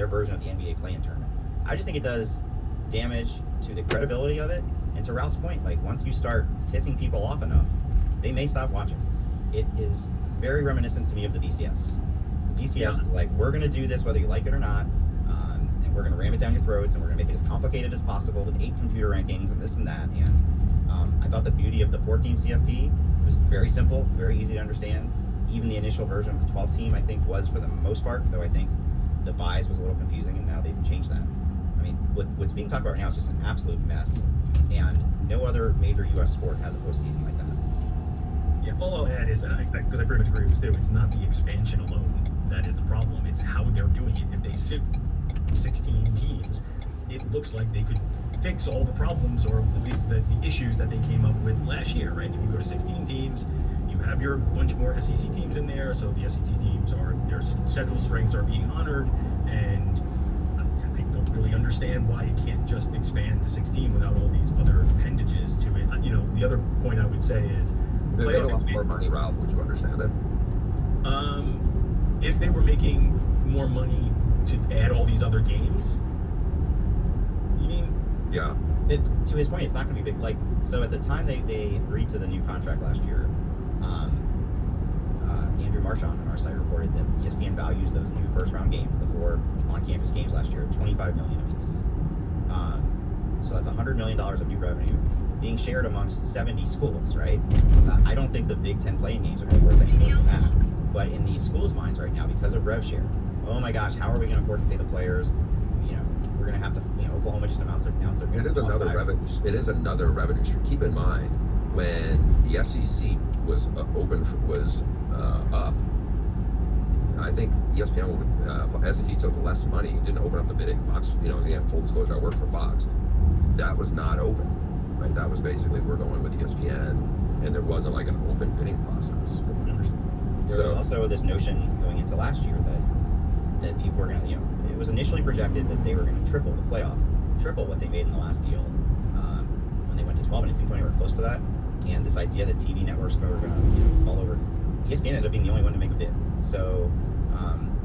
their version of the NBA play-in tournament. I just think it does damage to the credibility of it. And to Ralph's point, like once you start pissing people off enough, they may stop watching. It is very reminiscent to me of the BCS. The BCS is like, we're going to do this whether you like it or not, and we're going to ram it down your throats, and we're going to make it as complicated as possible with 8 computer rankings and this and that. And I thought the beauty of the 4-team CFP was very simple, very easy to understand. Even the initial version of the 12-team, I think, was for the most part, though I think the buys was a little confusing, and now they've changed that. I mean, what's being talked about right now is just an absolute mess, and no other major U.S. sport has a postseason like that. Yeah, all I'll add is, because I pretty much agree with Stu, it's not the expansion alone that is the problem. It's how they're doing it. If they sit 16 teams, it looks like they could fix all the problems, or at least the issues that they came up with last year, right? If you go to 16 teams, you have your bunch more SEC teams in there, so the SEC teams their schedule strengths are being honored, and I don't really understand why it can't just expand to 16 without all these other appendages to it. The other point I would say is, if they made a lot more money, Ralph, would you understand it? If they were making more money to add all these other games, you mean? Yeah. To his point, it's not going to be big. Like, so at the time they agreed to the new contract last year, Andrew Marchand on our site reported that ESPN values those new first-round games, the 4 on-campus games last year, $25 million apiece. So that's $100 million of new revenue being shared amongst 70 schools, right? I don't think the Big Ten playing games are going to be worth any more than that. But in these schools' minds right now, because of rev share, oh my gosh, how are we going to afford to pay the players? We're going to have to, Oklahoma just announced their It is another revenue stream. Keep in mind, when the SEC was up, I think ESPN, SEC took less money, didn't open up the bidding. Fox, again, full disclosure, I worked for Fox. That was not open, right? That was basically, we're going with ESPN, and there wasn't like an open bidding process, from what I understand. There was also this notion going into last year that people were going to, it was initially projected that they were going to triple the playoff, triple what they made in the last deal when they went to 12, and I think they were close to that. And this idea that TV networks were going to fall over, ESPN ended up being the only one to make a bid. So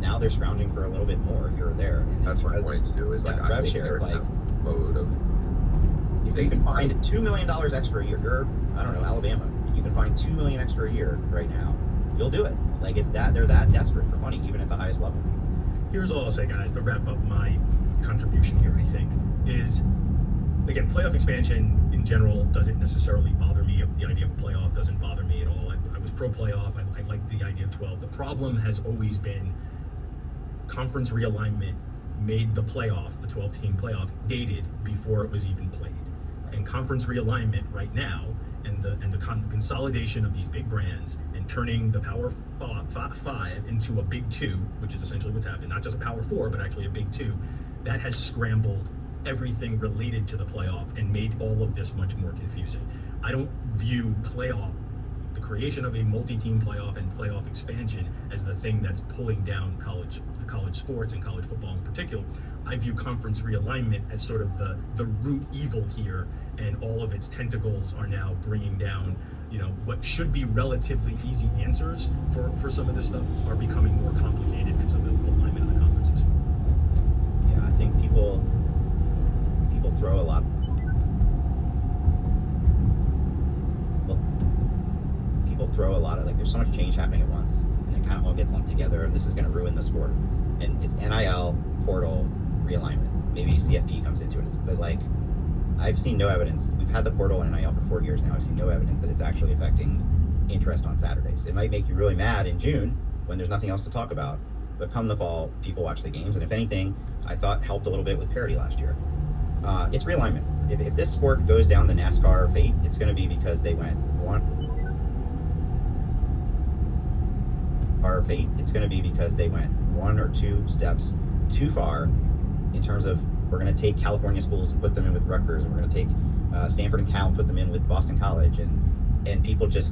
now they're scrounging for a little bit more here or there. And that's what I'm wanting to do. Is like rev share. It's like mode of, if you can find $2 million extra a year, if you're Alabama, you can find $2 million extra a year right now, you'll do it. Like they're that desperate for money, even at the highest level. Here's all I'll say, guys, to wrap up my contribution here, I think, is, again, playoff expansion in general doesn't necessarily bother me. The idea of a playoff doesn't bother me at all. I was pro-playoff. I like the idea of 12. The problem has always been conference realignment made the playoff, the 12-team playoff, dated before it was even played. And conference realignment right now, and the consolidation of these big brands and turning the Power 5 into a Big 2, which is essentially what's happening, not just a Power 4, but actually a Big 2, that has scrambled everything related to the playoff and made all of this much more confusing. I don't view the creation of a multi-team playoff and playoff expansion as the thing that's pulling down college sports and college football in particular. I view conference realignment as sort of the root evil here, and all of its tentacles are now bringing down, what should be relatively easy answers for some of this stuff are becoming more complicated because of the alignment of the conferences. Yeah, I think people throw a lot. People throw a lot of, there's so much change happening at once, and it kind of all gets lumped together, and this is going to ruin the sport. And it's NIL, portal, realignment. Maybe CFP comes into it, but I've seen no evidence. We've had the portal and NIL for 4 years now. I've seen no evidence that it's actually affecting interest on Saturdays. It might make you really mad in June when there's nothing else to talk about, but come the fall, people watch the games, and if anything, I thought helped a little bit with parity last year. It's realignment. If this sport goes down the NASCAR fate, it's going to be because they went one or two steps too far in terms of, we're going to take California schools and put them in with Rutgers, and we're going to take Stanford and Cal and put them in with Boston College, and people just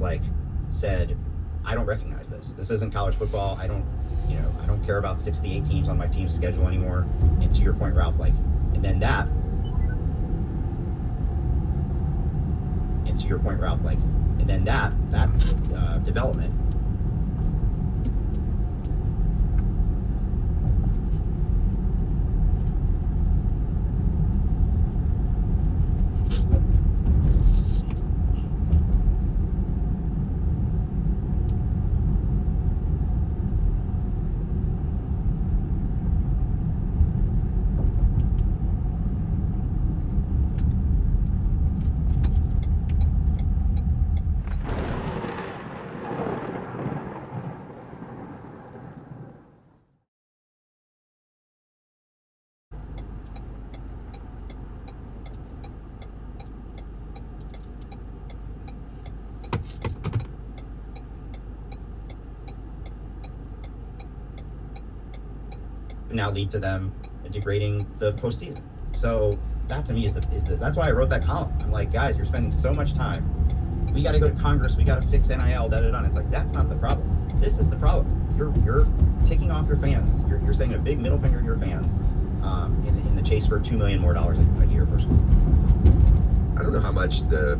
said, I don't recognize this. This isn't college football. I don't care about 68 teams on my team's schedule anymore. And to your point, Ralph, and then that development now lead to them degrading the postseason. So that to me is the that's why I wrote that column. I'm like, guys, you're spending so much time. We got to go to Congress. We got to fix NIL. And it's like, that's not the problem. This is the problem. You're ticking off your fans. You're saying a big middle finger to your fans in the chase for $2 million more a year per school. I don't know how much the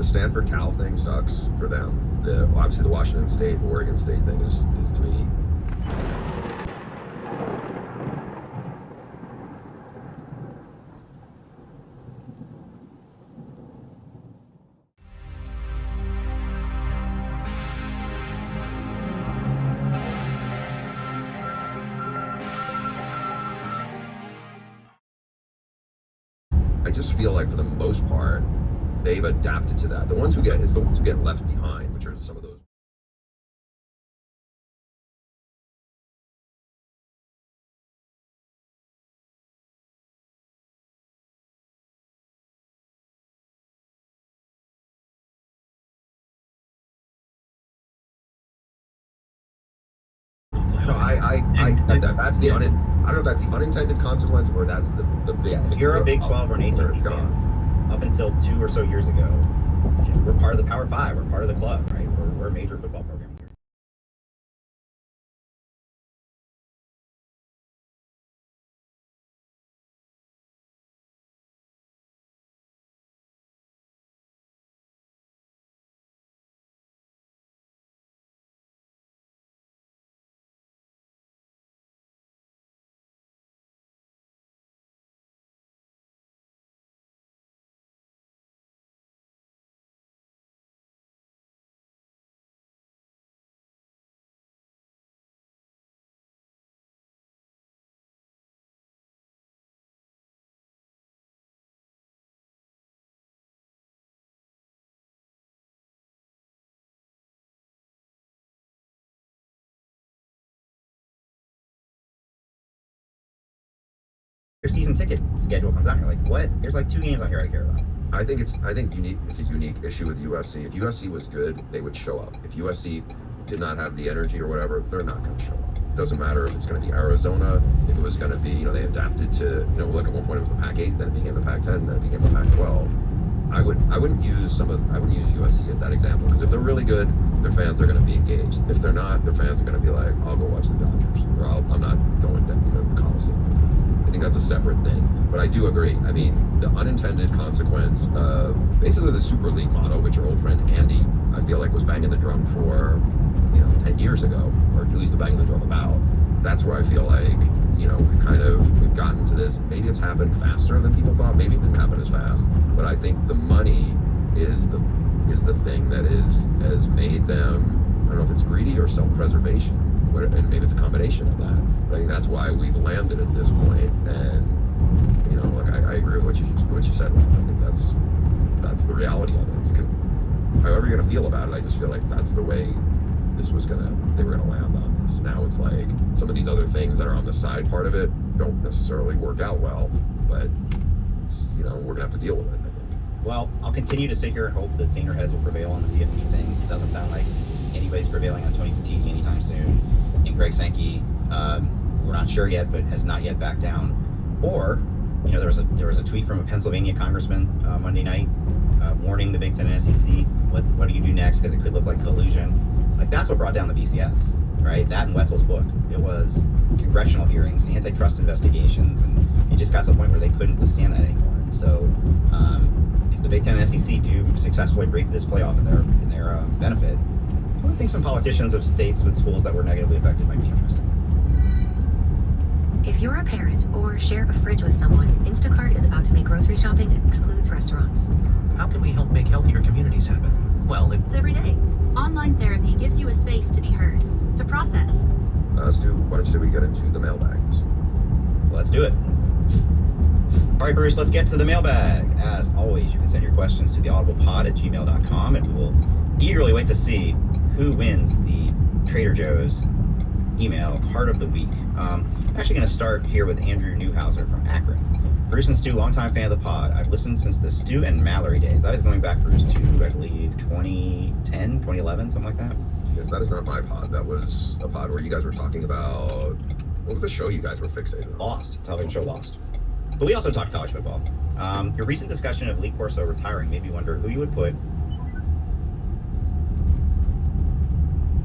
Stanford Cal thing sucks for them. Obviously the Washington State, Oregon State thing is to me. I just feel like for the most part, they've adapted to that. The ones who get left behind, which are some of those. No, I get that. That's the I don't know if that's the unintended consequence or that's the big. If you're a Big 12 or an ACC fan, up until 2 or so years ago, we're part of the Power 5. We're part of the club, right? We're a major football program here. Your season ticket schedule comes out, and you're like, what? There's like 2 games out here I care about. I think it's a unique issue with USC. If USC was good, they would show up. If USC did not have the energy or whatever, they're not going to show up. It doesn't matter if it's going to be Arizona, if it was going to be, they adapted to, like at one point it was the Pac-8, then it became the Pac-10, then it became the Pac-12. I wouldn't use USC as that example, because if they're really good, their fans are going to be engaged. If they're not, their fans are going to be like, I'll go watch the Dodgers, or I'm not going to the Coliseum. I think that's a separate thing. But I do agree. I mean, the unintended consequence of basically the Super League model, which your old friend Andy, I feel like, was banging the drum for, 10 years ago, or at least the banging the drum about. That's where I feel like, we've gotten to this. Maybe it's happened faster than people thought. Maybe it didn't happen as fast. But I think the money is the thing that has made them, I don't know if it's greedy or self-preservation, and maybe it's a combination of that. But I think that's why we've landed at this point. And I agree with what you said, Ralph. I think that's the reality of it. You can, however you're gonna feel about it, I just feel like that's the way they were gonna land on this. Now it's like some of these other things that are on the side part of it don't necessarily work out well, but we're gonna have to deal with it, I think. Well, I'll continue to sit here and hope that saner heads will prevail on the CFP thing. It doesn't sound like anybody's prevailing on Tony Petit anytime soon. And Greg Sankey, we're not sure yet, but has not yet backed down. Or, there was a tweet from a Pennsylvania congressman Monday night warning the Big Ten and SEC, what do you do next, because it could look like collusion. Like, that's what brought down the BCS, right? That and Wetzel's book. It was congressional hearings and antitrust investigations, and it just got to the point where they couldn't withstand that anymore. And so, if the Big Ten and SEC do successfully break this playoff in their benefit, I think some politicians of states with schools that were negatively affected might be interested. If you're a parent or share a fridge with someone, Instacart is about to make grocery shopping that excludes restaurants. How can we help make healthier communities happen? Well, it's every day. Online therapy gives you a space to be heard, to process. Why don't you say we get into the mailbags? Let's do it. All right, Bruce, let's get to the mailbag. As always, you can send your questions to theaudiblepod@gmail.com, and we will eagerly wait to see who wins the Trader Joe's email card of the week. I'm actually going to start here with Andrew Newhouser from Akron. Bruce and Stu, longtime fan of the pod. I've listened since the Stu and Mallory days. That is going back, Bruce, to, I believe, 2010, 2011, something like that. Yes, that is not my pod. That was a pod where you guys were talking about What was the show you guys were fixated on? Lost, television show Lost. But we also talked college football. Your recent discussion of Lee Corso retiring made me wonder who you would put.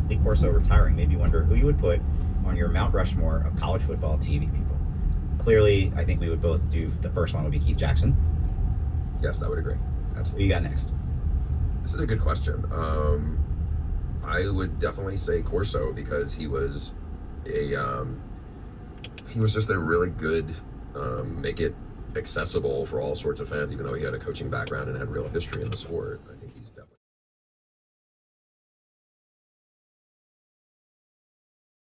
Lee Corso retiring made me wonder who you would put on your Mount Rushmore of college football TV people. Clearly, I think we would both do the first one would be Keith Jackson. Yes, I would agree. Who Absolutely. you got next? This is a good question. I would definitely say Corso because he was just a really good, make it accessible for all sorts of fans, even though he had a coaching background and had real history in the sport. I think